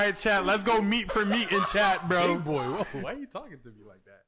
right, chat. Let's go meet for meet in chat, bro. Hey, boy, whoa, why are you talking to me like that?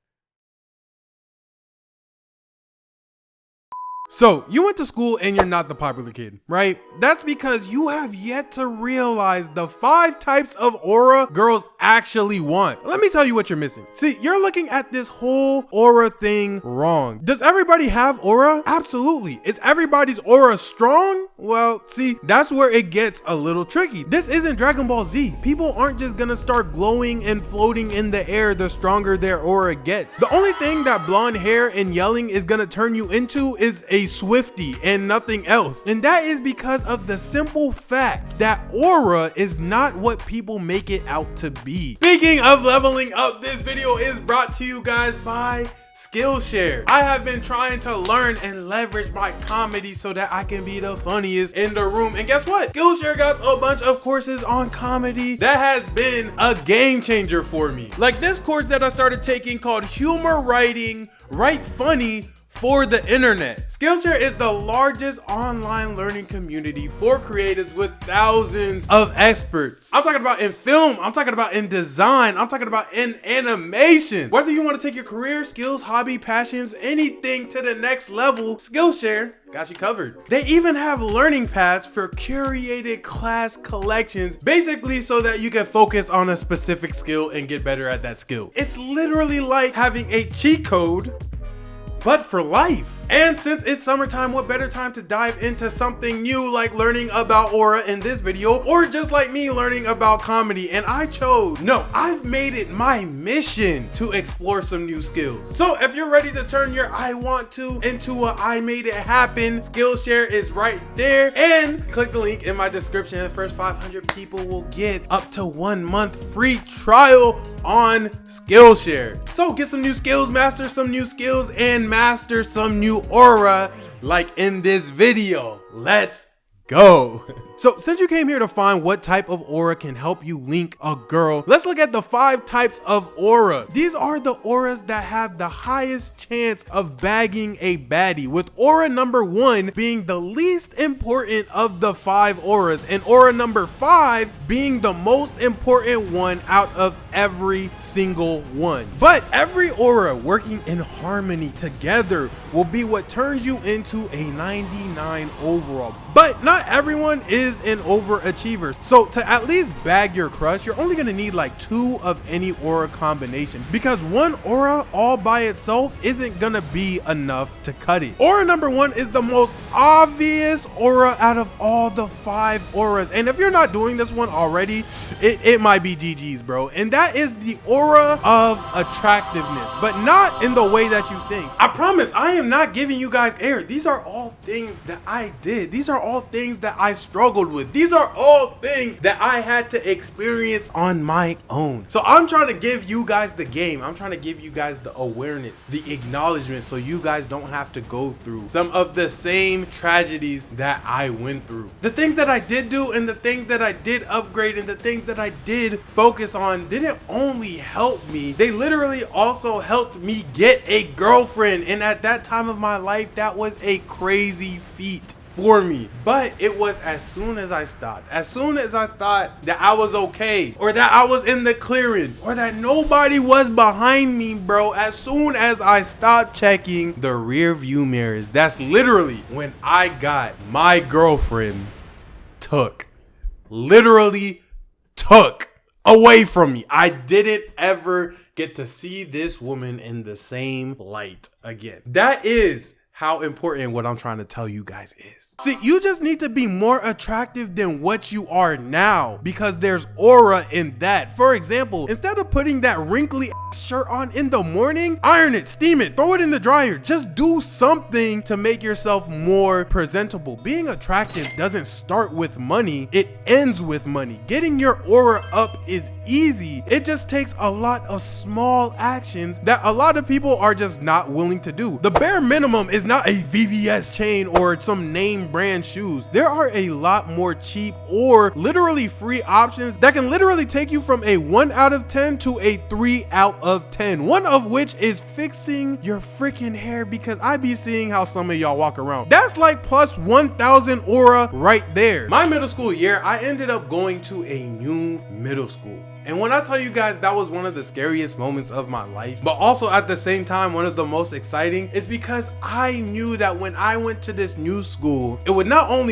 So, you went to school and you're not the popular kid, right? That's because you have yet to realize the 5 types of aura girls actually want. Let me tell you what you're missing. See, you're looking at this whole aura thing wrong. Does everybody have aura? Absolutely. Is everybody's aura strong? Well, see, that's where it gets a little tricky. This isn't Dragon Ball Z. People aren't just gonna start glowing and floating in the air the stronger their aura gets. The only thing that blonde hair and yelling is gonna turn you into is a Swiftie and nothing else. And that is because of the simple fact that aura is not what people make it out to be. Speaking of leveling up, this video is brought to you guys by Skillshare. I have been trying to learn and leverage my comedy so that I can be the funniest in the room. And guess what? Skillshare got a bunch of courses on comedy that has been a game changer for me. Like this course that I started taking called Humor Writing, Write Funny for the Internet. Skillshare is the largest online learning community for creators with thousands of experts. I'm talking about in film, I'm talking about in design, I'm talking about in animation. Whether you want to take your career, skills, hobby, passions, anything to the next level, Skillshare got you covered. They even have learning paths for curated class collections, basically so that you can focus on a specific skill and get better at that skill. It's literally like having a cheat code, but for life. And since it's summertime, what better time to dive into something new like learning about aura in this video, or just like me learning about comedy. And I've made it my mission to explore some new skills. So if you're ready to turn your I want to into a I made it happen, Skillshare is right there. And click the link in my description. The first 500 people will get up to 1 month free trial on Skillshare. So get some new skills, master some new skills, and master some new aura like in this video. Let's go. So since you came here to find what type of aura can help you link a girl, let's look at the 5 types of aura. These are the auras that have the highest chance of bagging a baddie, with aura number 1 being the least important of the 5 auras, and aura number 5 being the most important one out of every single one. But every aura working in harmony together will be what turns you into a 99 overall. But not everyone is an overachiever. So to at least bag your crush, you're only gonna need like 2 of any aura combination, because 1 aura all by itself isn't gonna be enough to cut it. Aura number 1 is the most obvious aura out of all the 5 auras. And if you're not doing this one already, it might be GG's, bro. And that is the aura of attractiveness, but not in the way that you think. I promise I am not giving you guys air. These are all things that I did. These are all things that I struggled with. These are all things that I had to experience on my own. So I'm trying to give you guys the game. I'm trying to give you guys the awareness, the acknowledgement, so you guys don't have to go through some of the same tragedies that I went through. The things that I did do and the things that I did upgrade and the things that I did focus on didn't only help me, they literally also helped me get a girlfriend. And at that time of my life, that was a crazy feat for me. But it was as soon as I stopped, as soon as I thought that I was okay, or that I was in the clearing, or that nobody was behind me, bro, as soon as I stopped checking the rear view mirrors, that's literally when I got my girlfriend literally took away from me. I didn't ever get to see this woman in the same light again. That is how important what I'm trying to tell you guys is. See, you just need to be more attractive than what you are now, because there's aura in that. For example, instead of putting that wrinkly shirt on in the morning, iron it, steam it, throw it in the dryer. Just do something to make yourself more presentable. Being attractive doesn't start with money, it ends with money. Getting your aura up is easy. It just takes a lot of small actions that a lot of people are just not willing to do. The bare minimum is not a VVS chain or some name brand shoes. There are a lot more cheap or literally free options that can literally take you from a 1 out of 10 to a 3 out of 10. One of which is fixing your freaking hair, because I be seeing how some of y'all walk around. That's like plus 1,000 aura right there. My middle school year, I ended up going to a new middle school. And when I tell you guys that was one of the scariest moments of my life, but also at the same time one of the most exciting, is because I knew that when I went to this new school, it would not only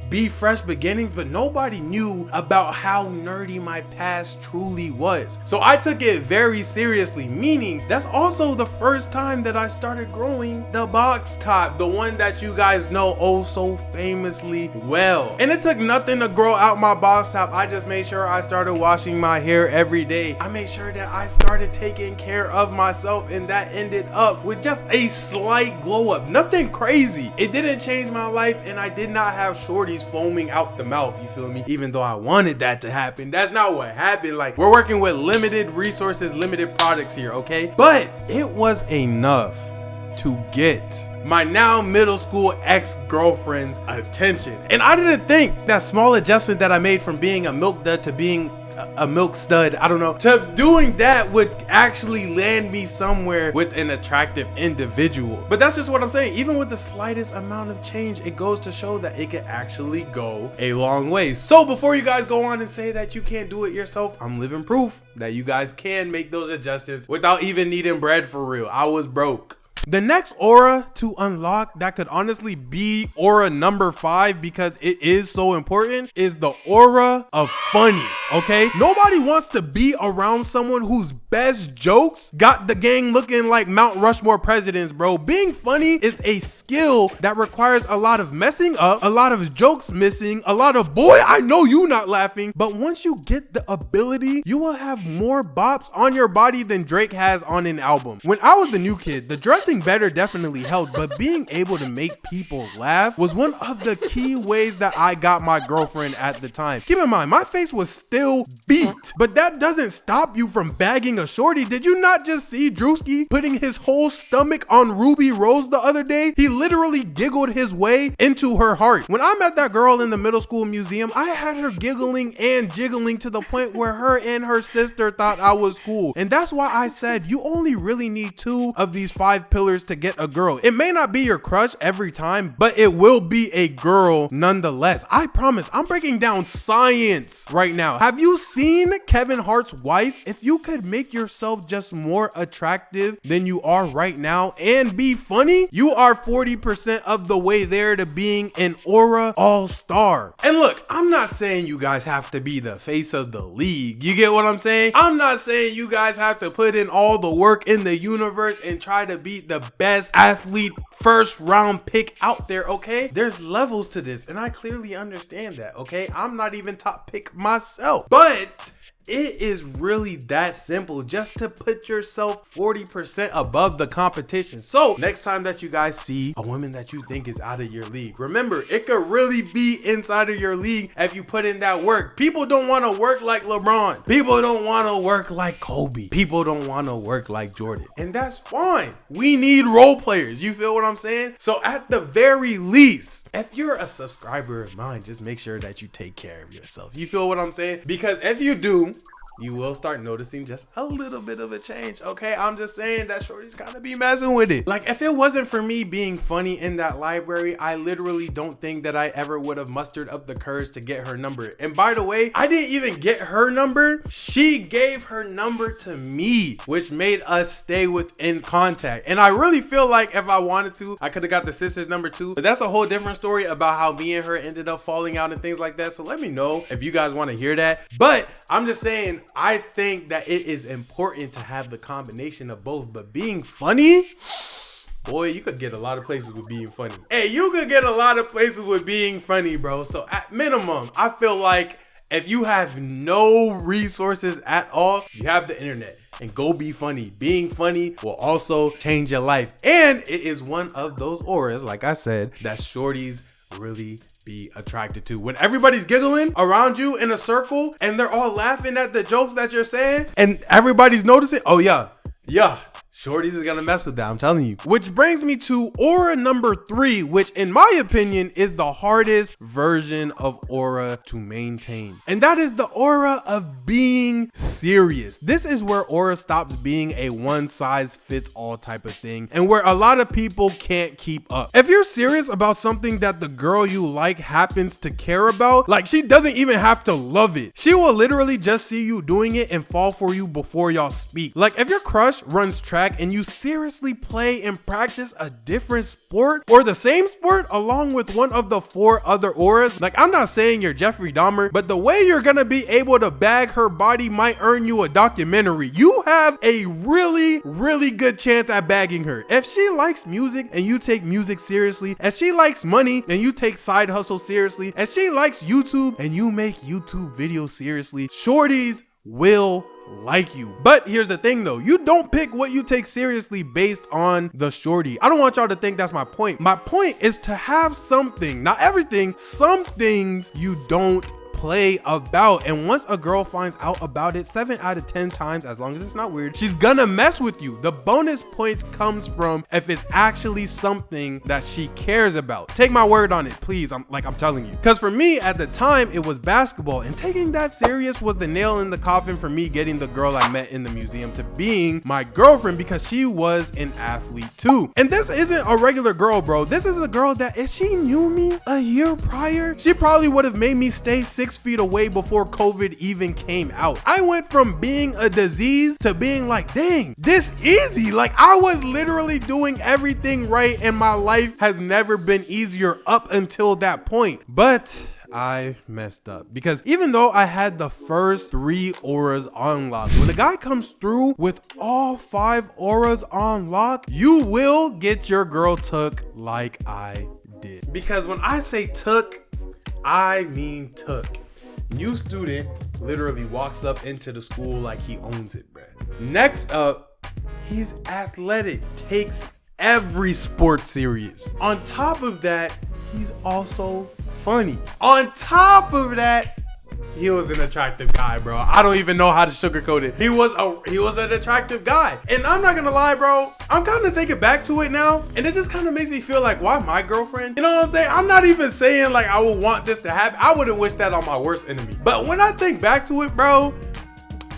be fresh beginnings, but nobody knew about how nerdy my past truly was. So I took it very seriously, meaning that's also the first time that I started growing the box top, the one that you guys know oh so famously well. And it took nothing to grow out my box top. I just made sure I started washing my hair every day. I made sure that I started taking care of myself, and that ended up with just a slight glow up. Nothing crazy. It didn't change my life, and I did not have shorties foaming out the mouth, you feel me? Even though I wanted that to happen, that's not what happened. Like, we're working with limited resources, limited products here, okay? But it was enough to get my now middle school ex-girlfriend's attention. And I didn't think that small adjustment that I made from being a milk dud to being a milk stud, I don't know, to doing that would actually land me somewhere with an attractive individual. But that's just what I'm saying. Even with the slightest amount of change, it goes to show that it can actually go a long way. So before you guys go on and say that you can't do it yourself, I'm living proof that you guys can make those adjustments without even needing bread for real. I was broke. The next aura to unlock that could honestly be aura number 5, because it is so important, is the aura of funny, okay? Nobody wants to be around someone whose best jokes got the gang looking like Mount Rushmore presidents, bro. Being funny is a skill that requires a lot of messing up, a lot of jokes missing, a lot of boy, I know you not laughing. But once you get the ability, you will have more bops on your body than Drake has on an album. When I was the new kid, the dressing better definitely helped, but being able to make people laugh was one of the key ways that I got my girlfriend at the time. Keep in mind, my face was still beat, but that doesn't stop you from bagging a shorty. Did you not just see Drewski putting his whole stomach on Ruby Rose the other day? He literally giggled his way into her heart. When I met that girl in the middle school museum, I had her giggling and jiggling to the point where her and her sister thought I was cool. And that's why I said you only really need 2 of these 5 pillars to get a girl. It may not be your crush every time, but it will be a girl nonetheless. I promise. I'm breaking down science right now. Have you seen Kevin Hart's wife? If you could make yourself just more attractive than you are right now and be funny, you are 40% of the way there to being an aura all-star. And look, I'm not saying you guys have to be the face of the league. You get what I'm saying? I'm not saying you guys have to put in all the work in the universe and try to be the best athlete first round pick out there, okay? There's levels to this, and I clearly understand that, okay? I'm not even top pick myself, but it is really that simple, just to put yourself 40% above the competition. So next time that you guys see a woman that you think is out of your league, remember, it could really be inside of your league if you put in that work. People don't want to work like LeBron. People don't want to work like Kobe. People don't want to work like Jordan. And that's fine. We need role players. You feel what I'm saying? So at the very least, if you're a subscriber of mine, just make sure that you take care of yourself. You feel what I'm saying? Because if you do, you will start noticing just a little bit of a change, okay? I'm just saying that shorty's gotta be messing with it. Like, if it wasn't for me being funny in that library, I literally don't think that I ever would have mustered up the courage to get her number. And by the way, I didn't even get her number. She gave her number to me, which made us stay within contact. And I really feel like if I wanted to, I could have got the sister's number too. But that's a whole different story about how me and her ended up falling out and things like that. So let me know if you guys want to hear that. But I'm just saying, I think that it is important to have the combination of both, but being funny, boy, you could get a lot of places with being funny. Hey, you could get a lot of places with being funny, bro. So at minimum, I feel like if you have no resources at all, you have the internet. And go be funny. Being funny will also change your life. And it is one of those auras, like I said, that shorties really be attracted to. When everybody's giggling around you in a circle and they're all laughing at the jokes that you're saying and everybody's noticing, oh yeah, shorties is gonna mess with that, I'm telling you. Which brings me to aura number 3, which in my opinion is the hardest version of aura to maintain. And that is the aura of being serious. This is where aura stops being a one size fits all type of thing and where a lot of people can't keep up. If you're serious about something that the girl you like happens to care about, like she doesn't even have to love it. She will literally just see you doing it and fall for you before y'all speak. Like if your crush runs track and you seriously play and practice a different sport or the same sport along with one of the 4 other auras, like I'm not saying you're Jeffrey Dahmer, but the way you're gonna be able to bag her body might earn you a documentary. You have a really good chance at bagging her. If she likes music and you take music seriously, if she likes money and you take side hustle seriously, if she likes YouTube and you make YouTube videos seriously, shorties will like you. But here's the thing though, you don't pick what you take seriously based on the shorty. I don't want y'all to think that's my point. My point is to have something, not everything, some things you don't play about. And once a girl finds out about it 7 out of 10 times, as long as it's not weird, she's gonna mess with you. The bonus points comes from if it's actually something that she cares about. Take my word on it, please. I'm telling you. Because for me at the time, it was basketball, and taking that serious was the nail in the coffin for me getting the girl I met in the museum to being my girlfriend, because she was an athlete too. And this isn't a regular girl, bro. This is a girl that if she knew me a year prior, she probably would have made me stay 6 feet away before COVID even came out. I went from being a disease to being like, dang, this easy. Like I was literally doing everything right and my life has never been easier up until that point. But I messed up, because even though I had the first 3 auras on lock, when the guy comes through with all 5 auras on lock, you will get your girl took like I did. Because when I say took, I mean took. New student literally walks up into the school like he owns it, bruh. Next up, he's athletic, takes every sport serious. On top of that, he's also funny. On top of that, he was an attractive guy, bro. I don't even know how to sugarcoat it. He was an attractive guy. And I'm not gonna lie, bro. I'm kind of thinking back to it now, and it just kind of makes me feel like, why my girlfriend? You know what I'm saying? I'm not even saying like I would want this to happen. I wouldn't wish that on my worst enemy. But when I think back to it, bro,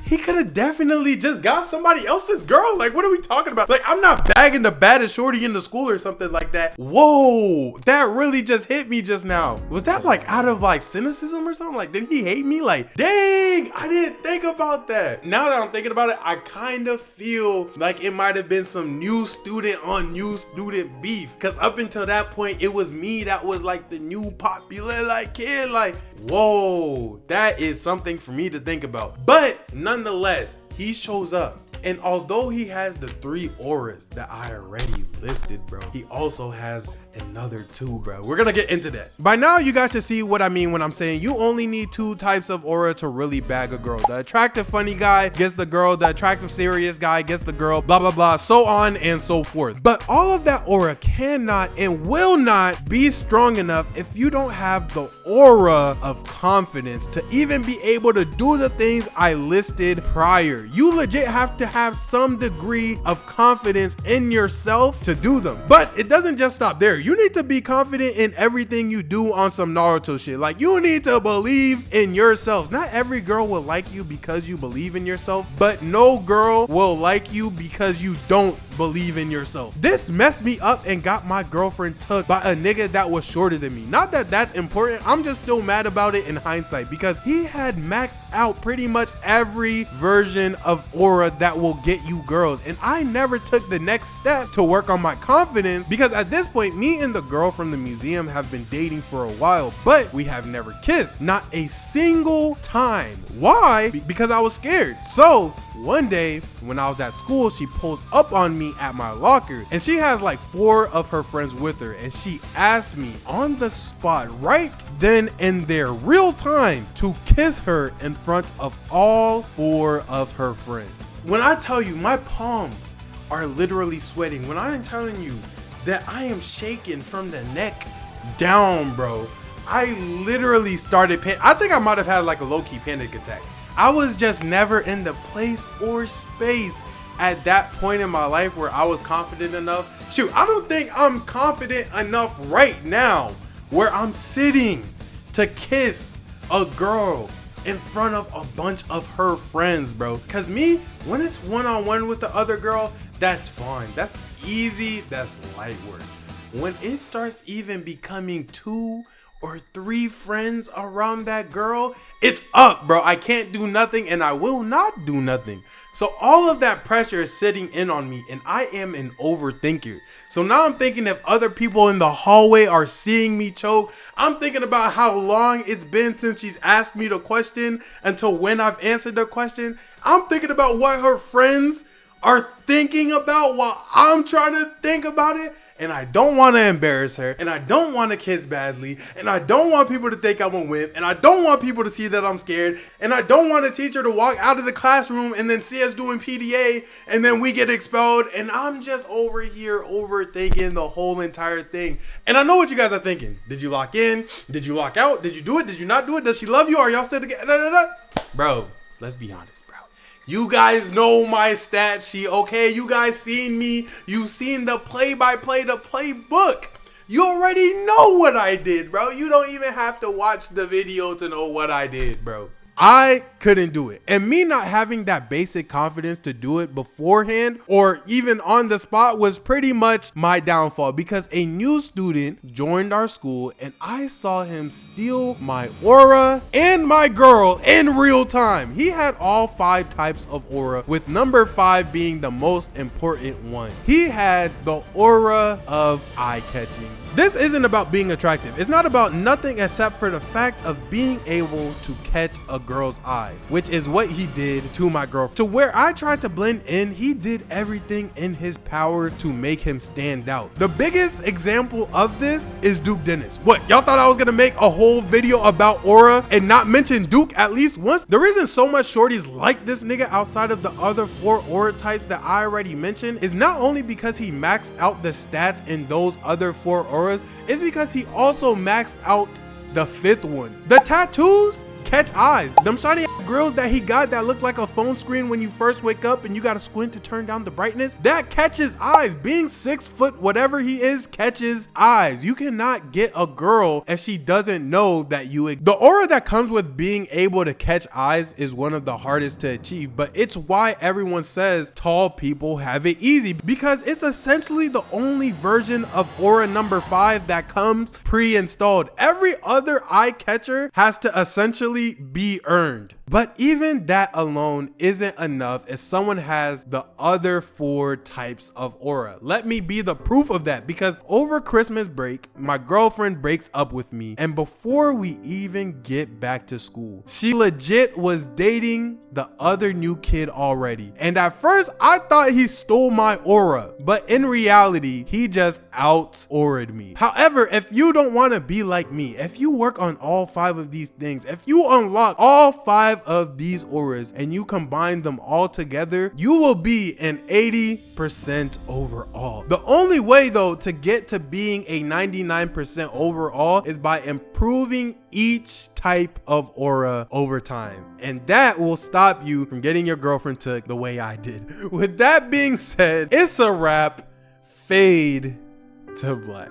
he could have definitely just got somebody else's girl. Like, what are we talking about? Like, I'm not bagging the baddest shorty in the school or something like that. Whoa, that really just hit me just now. Was that like out of like cynicism or something? Like, did he hate me? Like, dang, I didn't think about that. Now that I'm thinking about it, I kind of feel like it might have been some new student on new student beef. Because up until that point, it was me that was like the new popular like kid. Like, whoa, that is something for me to think about. But nonetheless, he shows up, and although he has the 3 auras that I already listed, bro, he also has another 2, bro. We're gonna get into that. By now, you guys should see what I mean when I'm saying you only need 2 types of aura to really bag a girl. The attractive funny guy gets the girl, the attractive serious guy gets the girl, blah blah blah, so on and so forth. But all of that aura cannot and will not be strong enough if you don't have the aura of confidence to even be able to do the things I listed prior. You legit have to have some degree of confidence in yourself to do them. But it doesn't just stop there. You need to be confident in everything you do on some Naruto shit. Like, you need to believe in yourself. Not every girl will like you because you believe in yourself, but no girl will like you because you don't believe in yourself. This messed me up and got my girlfriend took by a nigga that was shorter than me. Not that that's important. I'm just still mad about it in hindsight, because he had maxed out pretty much every version of aura that will get you girls. And I never took the next step to work on my confidence, because at this point, me and the girl from the museum have been dating for a while, but we have never kissed. Not a single time. Why? Because I was scared. So one day when I was at school, she pulls up on me at my locker, and she has like 4 of her friends with her, and she asked me on the spot right then and there, real time, to kiss her in front of all 4 of her friends. When I tell you my palms are literally sweating, when I'm telling you that I am shaking from the neck down, bro, I literally started I think I might have had like a low-key panic attack. I was just never in the place or space at that point in my life where I was confident enough. Shoot, I don't think I'm confident enough right now where I'm sitting to kiss a girl in front of a bunch of her friends, bro. Cause me, when it's one-on-one with the other girl, that's fine. That's easy. That's light work. When it starts even becoming 2 or 3 friends around that girl, it's up, bro. I can't do nothing and I will not do nothing. So all of that pressure is sitting in on me and I am an overthinker. So now I'm thinking if other people in the hallway are seeing me choke, I'm thinking about how long it's been since she's asked me the question until when I've answered the question. I'm thinking about what her friends are thinking about while I'm trying to think about it, and I don't want to embarrass her, and I don't want to kiss badly, and I don't want people to think I'm a wimp, and I don't want people to see that I'm scared, and I don't want a teacher to walk out of the classroom and then see us doing PDA and then we get expelled, and I'm just over here overthinking the whole entire thing. And I know what you guys are thinking. Did you lock in? Did you lock out? Did you do it? Did you not do it? Does she love you? Are y'all still together? Bro, let's be honest. You guys know my stat sheet, okay? You guys seen me. You seen the play-by-play, the playbook. You already know what I did, bro. You don't even have to watch the video to know what I did, bro. I couldn't do it. And me not having that basic confidence to do it beforehand or even on the spot was pretty much my downfall, because a new student joined our school and I saw him steal my aura and my girl in real time. He had all 5 types of aura, with number 5 being the most important one. He had the aura of eye-catching. This isn't about being attractive. It's not about nothing except for the fact of being able to catch a girl's eyes, which is what he did to my girlfriend. To where I tried to blend in, he did everything in his power to make him stand out. The biggest example of this is Duke Dennis. What, y'all thought I was gonna make a whole video about aura and not mention Duke at least once? The reason so much shorties like this nigga outside of the other 4 aura types that I already mentioned is not only because he maxed out the stats in those other 4 auras, is because he also maxed out the 5th one. The tattoos catch eyes. Them shiny grills that he got that look like a phone screen when you first wake up and you gotta squint to turn down the brightness, that catches eyes. Being 6 foot whatever he is catches eyes. You cannot get a girl if she doesn't know that you exist. The aura that comes with being able to catch eyes is one of the hardest to achieve, but it's why everyone says tall people have it easy, because it's essentially the only version of aura number 5 that comes pre-installed. Every other eye catcher has to essentially be earned. But even that alone isn't enough if someone has the other 4 types of aura. Let me be the proof of that, because over Christmas break, my girlfriend breaks up with me, and before we even get back to school, she legit was dating the other new kid already. And at first I thought he stole my aura, but in reality, he just out-aura'd me. However, if you don't want to be like me, if you work on all 5 of these things, if you unlock all 5 of these auras and you combine them all together, you will be an 80% overall. The only way though to get to being a 99% overall is by improving each type of aura over time, and that will stop you from getting your girlfriend took the way I did. With that being said, it's a wrap. Fade to black.